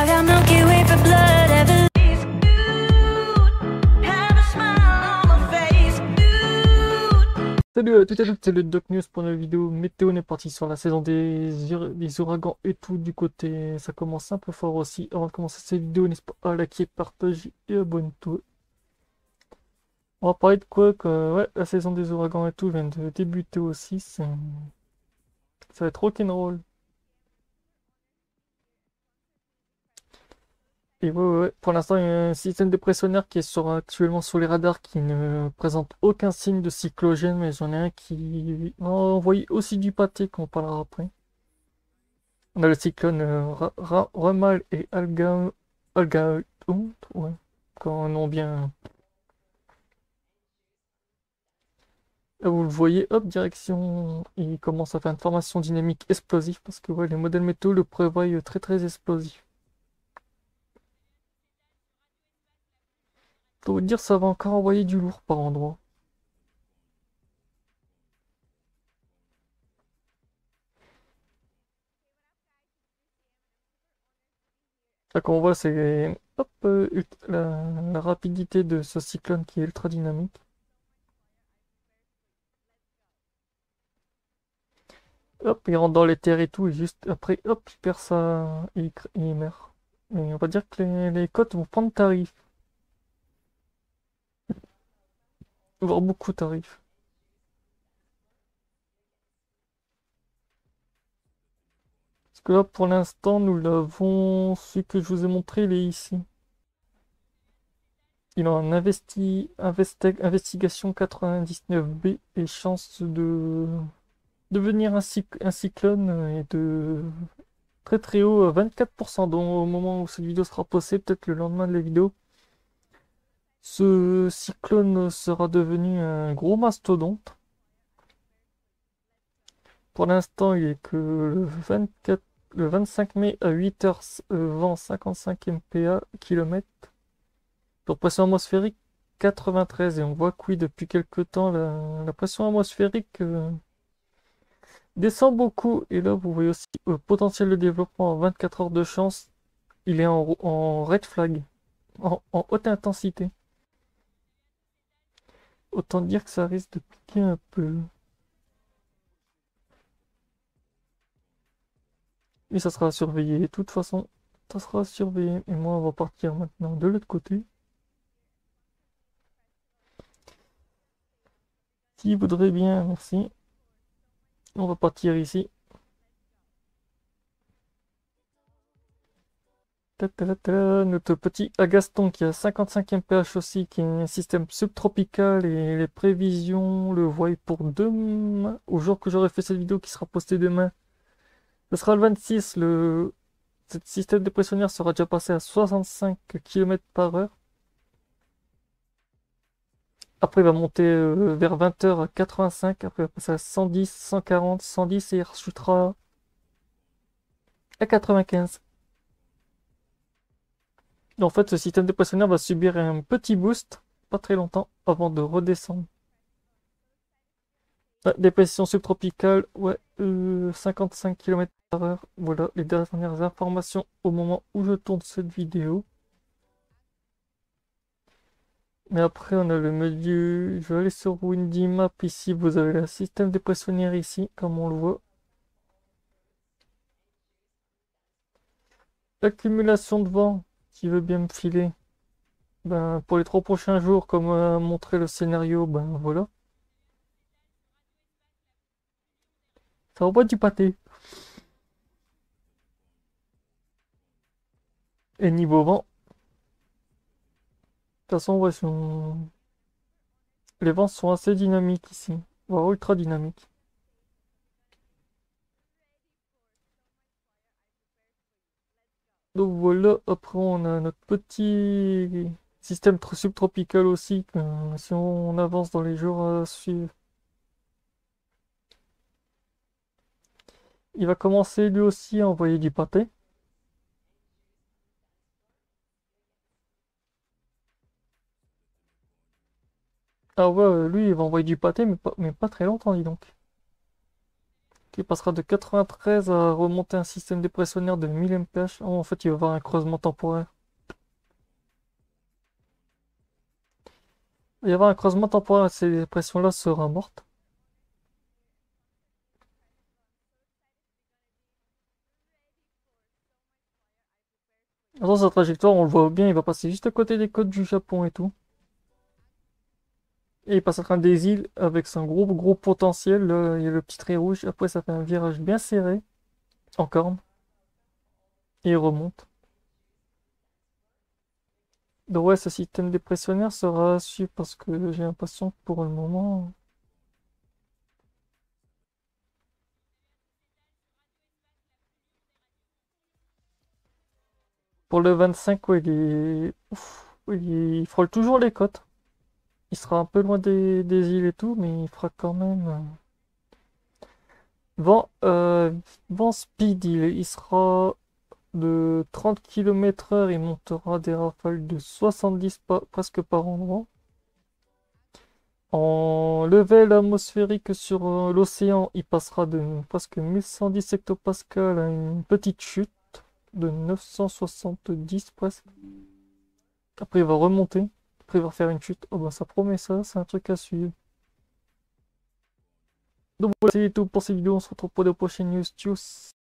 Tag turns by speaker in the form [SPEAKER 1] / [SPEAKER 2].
[SPEAKER 1] I got Milky Way for blood. Everly's cute. Have a smile on my face. Cute.
[SPEAKER 2] Salut à toutes et à tous, c'est le Doc News pour une vidéo météo. On est parti sur la saison des ouragans et tout du côté. Ça commence un peu fort aussi. Avant de commencer cette vidéo, n'hésite pas à liker, partager et abonne-toi. On va parler de quoi que ouais, la saison des ouragans et tout vient de débuter aussi. Ça va être rock'n'roll. Et ouais, pour l'instant, il y a un système dépressionnaire qui est actuellement sur les radars qui ne présente aucun signe de cyclogène, mais j'en ai un qui va envoyer aussi du pâté, qu'on parlera après. On a le cyclone Ramal et Algaoun, ouais, quand on bien. Là, vous le voyez, hop, direction, il commence à faire une formation dynamique explosive parce que ouais, les modèles météo le prévoient très très explosif. Pour vous dire, ça va encore envoyer du lourd par endroit. Là, comme on voit, c'est hop, la rapidité de ce cyclone qui est ultra dynamique. Hop, il rentre dans les terres et tout, et juste après, hop, il perd ça, il meurt. Mais on va dire que les côtes vont prendre tarif, voire beaucoup tarif. Parce que là, pour l'instant, nous l'avons, celui que je vous ai montré, il est ici. Il est en investigation 99B et chance de devenir un cyclone et de très très haut, 24%. Donc au moment où cette vidéo sera postée, peut-être le lendemain de la vidéo, ce cyclone sera devenu un gros mastodonte. Pour l'instant, il est que le 25 mai à 8h, vent 55 mph km. Pour pression atmosphérique 93. Et on voit que oui, depuis quelques temps, la pression atmosphérique descend beaucoup. Et là, vous voyez aussi le potentiel de développement en 24 heures de chance. Il est en red flag, en haute intensité. Autant dire que ça risque de piquer un peu. Et ça sera surveillé. De toute façon, ça sera surveillé. Et moi, on va partir maintenant de l'autre côté. S'il voudrait bien, merci. On va partir ici. Notre petit Agaston qui a 55 mph aussi, qui est un système subtropical et les prévisions le voient pour demain, au jour que j'aurai fait cette vidéo qui sera postée demain. Ce sera le 26, ce système dépressionnaire sera déjà passé à 65 km par heure. Après il va monter vers 20h à 85, après il va passer à 110, 140, 110 et il rechutera à 95. En fait, ce système dépressionnaire va subir un petit boost, pas très longtemps, avant de redescendre. Ah, dépression subtropicale, ouais, 55 km par heure. Voilà les dernières informations au moment où je tourne cette vidéo. Mais après, on a le menu. Je vais aller sur Windy Map ici. Vous avez le système dépressionnaire ici, comme on le voit. L'accumulation de vent qui veut bien me filer. Ben, pour les 3 prochains jours, comme a montré le scénario, ben voilà. Ça envoie du pâté. Et niveau vent, de toute façon, ouais, les vents sont assez dynamiques ici, voire ultra dynamiques. Donc voilà, après on a notre petit système subtropical aussi, si on avance dans les jours à suivre. Il va commencer lui aussi à envoyer du pâté. Ah ouais, lui il va envoyer du pâté, mais pas très longtemps, dis donc. qui passera de 93 à remonter un système dépressionnaire de 1000 mph. Oh, en fait, il va y avoir un creusement temporaire. Il va y avoir un creusement temporaire, ces dépressions-là sera morte. Dans sa trajectoire, on le voit bien, il va passer juste à côté des côtes du Japon et tout. Et il passe à travers des îles avec son gros potentiel. Là, il y a le petit trait rouge. Après, ça fait un virage bien serré, en corne. Et il remonte. Donc ouais, ce système dépressionnaire sera à suivre parce que j'ai l'impression que pour le moment... Pour le 25, ouais, il est... Ouf, il frôle toujours les côtes. Il sera un peu loin des îles et tout, mais il fera quand même... Vent, vent speed, il sera de 30 km/h, il montera des rafales de 70 presque par endroit. En level atmosphérique sur l'océan, il passera de presque 1110 hectopascales à une petite chute de 970 presque. Après, il va remonter. Après, il va faire une chute. Oh bah, ça promet ça, c'est un truc à suivre. Donc voilà, c'est tout pour cette vidéo. On se retrouve pour de prochaines news. Tchuss!